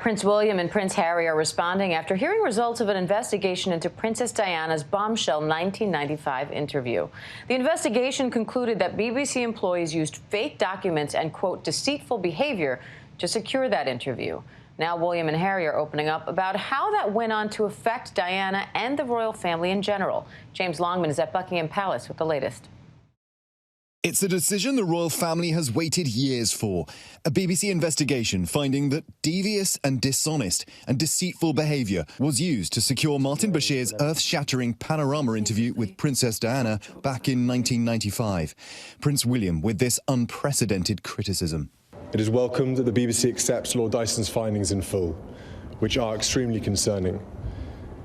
Prince William and Prince Harry are responding after hearing results of an investigation into Princess Diana's bombshell 1995 interview. The investigation concluded that BBC employees used fake documents and, quote, deceitful behavior to secure that interview. Now William and Harry are opening up about how that went on to affect Diana and the royal family in general. James Longman is at Buckingham Palace with the latest. It's a decision the royal family has waited years for. A BBC investigation finding that devious and dishonest and deceitful behaviour was used to secure Martin Bashir's earth-shattering panorama interview with Princess Diana back in 1995. Prince William with this unprecedented criticism. It is welcomed that the BBC accepts Lord Dyson's findings in full, which are extremely concerning.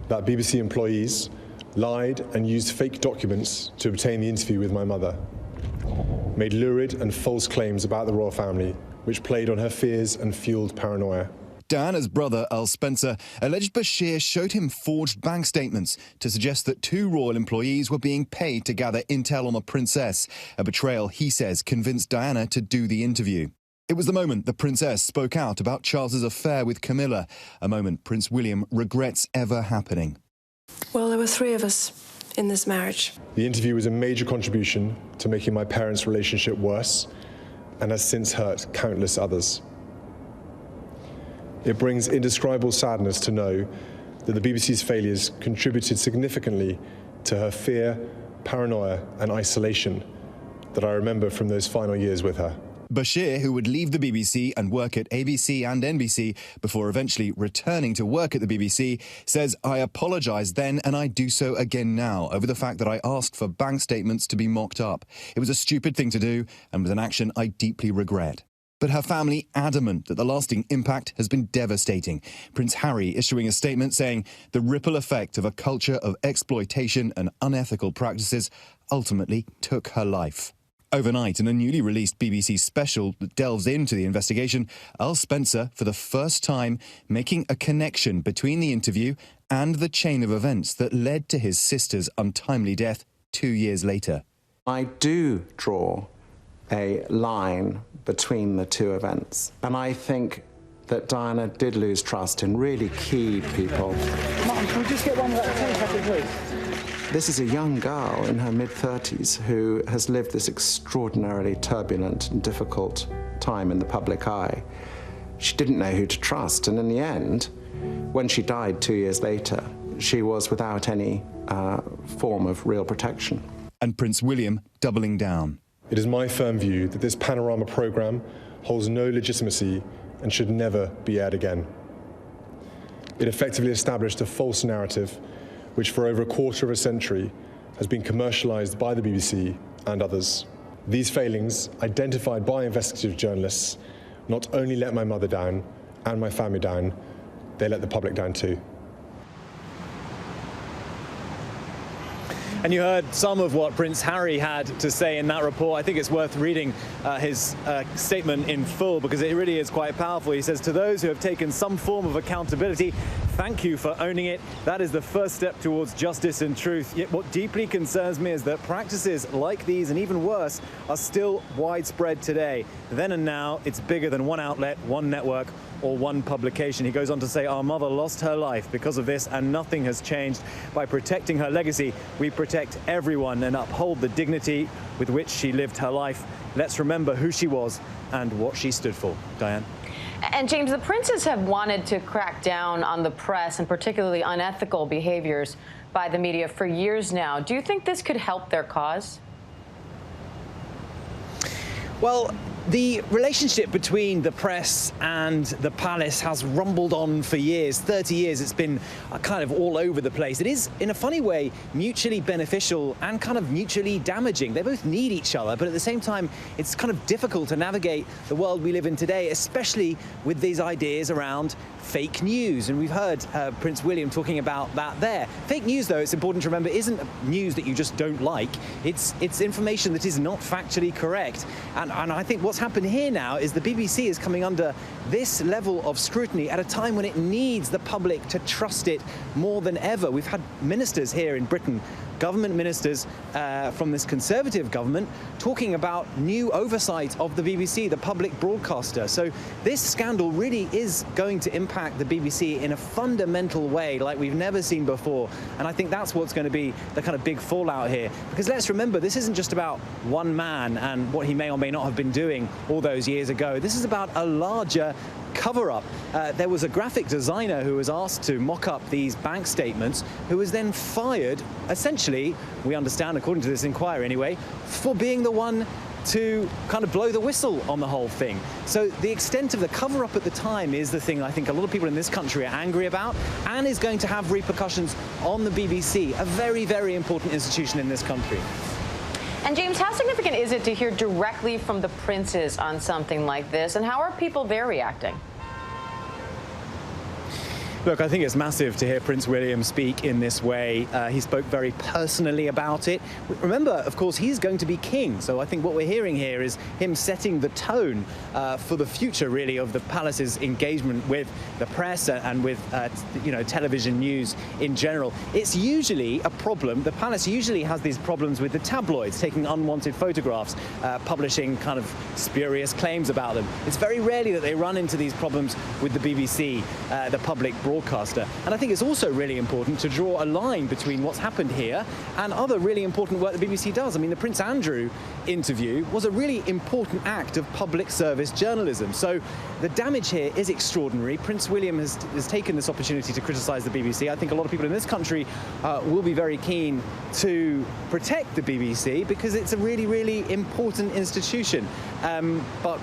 That BBC employees lied and used fake documents to obtain the interview with my mother, made lurid and false claims about the royal family, which played on her fears and fueled paranoia. Diana's brother, Earl Spencer, alleged Bashir showed him forged bank statements to suggest that 2 royal employees were being paid to gather intel on the princess, a betrayal he says convinced Diana to do the interview. It was the moment the princess spoke out about Charles's affair with Camilla, a moment Prince William regrets ever happening. Well, there were 3 of us in this marriage. The interview was a major contribution to making my parents' relationship worse and has since hurt countless others. It brings indescribable sadness to know that the BBC's failures contributed significantly to her fear, paranoia and isolation that I remember from those final years with her. Bashir, who would leave the BBC and work at ABC and NBC before eventually returning to work at the BBC, says, "I apologise then and I do so again now over the fact that I asked for bank statements to be mocked up. It was a stupid thing to do and was an action I deeply regret." But her family adamant that the lasting impact has been devastating. Prince Harry issuing a statement saying the ripple effect of a culture of exploitation and unethical practices ultimately took her life. Overnight, in a newly released BBC special that delves into the investigation, Earl Spencer, for the first time, making a connection between the interview and the chain of events that led to his sister's untimely death 2 years later. I do draw a line between the 2 events, and I think that Diana did lose trust in really key people. Martin, can we just get one of that telepathing, please? This is a young girl in her mid-30s who has lived this extraordinarily turbulent and difficult time in the public eye. She didn't know who to trust, and in the end, when she died 2 years later, she was without any form of real protection. And Prince William doubling down. It is my firm view that this panorama programme holds no legitimacy and should never be aired again. It effectively established a false narrative which for over a quarter of a century has been commercialised by the BBC and others. These failings, identified by investigative journalists, not only let my mother down and my family down, they let the public down too. And you heard some of what Prince Harry had to say in that report. I think it's worth reading his statement in full because it really is quite powerful. He says, "To those who have taken some form of accountability, thank you for owning it. That is the first step towards justice and truth. Yet what deeply concerns me is that practices like these, and even worse, are still widespread today. Then and now, it's bigger than one outlet, one network, or one publication." He goes on to say, "Our mother lost her life because of this, and nothing has changed. By protecting her legacy, we protect everyone and uphold the dignity with which she lived her life. Let's remember who she was and what she stood for." Diane? And James, the princes have wanted to crack down on the press and particularly unethical behaviors by the media for years now. Do you think this could help their cause? Well, the relationship between the press and the palace has rumbled on for years. 30 years, it's been kind of all over the place. It is, in a funny way, mutually beneficial and kind of mutually damaging. They both need each other, but at the same time, it's kind of difficult to navigate the world we live in today, especially with these ideas around fake news. And we've heard Prince William talking about that there. Fake news, though, it's important to remember, isn't news that you just don't like. It's information that is not factually correct. And I think what's happened here now is the BBC is coming under this level of scrutiny at a time when it needs the public to trust it more than ever. We've had ministers here in Britain, government ministers from this Conservative government, talking about new oversight of the BBC, the public broadcaster. So this scandal really is going to impact the BBC in a fundamental way like we've never seen before. And I think that's what's going to be the kind of big fallout here. Because let's remember, this isn't just about one man and what he may or may not have been doing all those years ago. This is about a larger cover-up. There was a graphic designer who was asked to mock up these bank statements, who was then fired, essentially, we understand, according to this inquiry anyway, for being the one to kind of blow the whistle on the whole thing. So the extent of the cover-up at the time is the thing I think a lot of people in this country are angry about, and is going to have repercussions on the BBC, a very, very important institution in this country. And James, how significant is it to hear directly from the princes on something like this, and how are people there reacting? Look, I think it's massive to hear Prince William speak in this way. He spoke very personally about it. Remember, of course, he's going to be king. So I think what we're hearing here is him setting the tone for the future, really, of the palace's engagement with the press and with, television news in general. It's usually a problem. The palace usually has these problems with the tabloids, taking unwanted photographs, publishing kind of spurious claims about them. It's very rarely that they run into these problems with the BBC, the public broadcaster. And I think it's also really important to draw a line between what's happened here and other really important work the BBC does. I mean, the Prince Andrew interview was a really important act of public service journalism. So the damage here is extraordinary. Prince William has taken this opportunity to criticise the BBC. I think a lot of people in this country will be very keen to protect the BBC because it's a really, really important institution. But,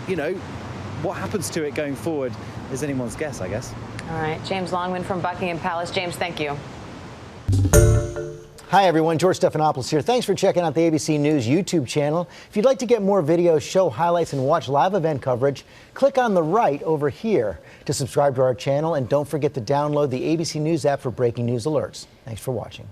what happens to it going forward is anyone's guess, I guess. All right, James Longman from Buckingham Palace. James, thank you. Hi, everyone. George Stephanopoulos here. Thanks for checking out the ABC News YouTube channel. If you'd like to get more videos, show highlights, and watch live event coverage, click on the right over here to subscribe to our channel. And don't forget to download the ABC News app for breaking news alerts. Thanks for watching.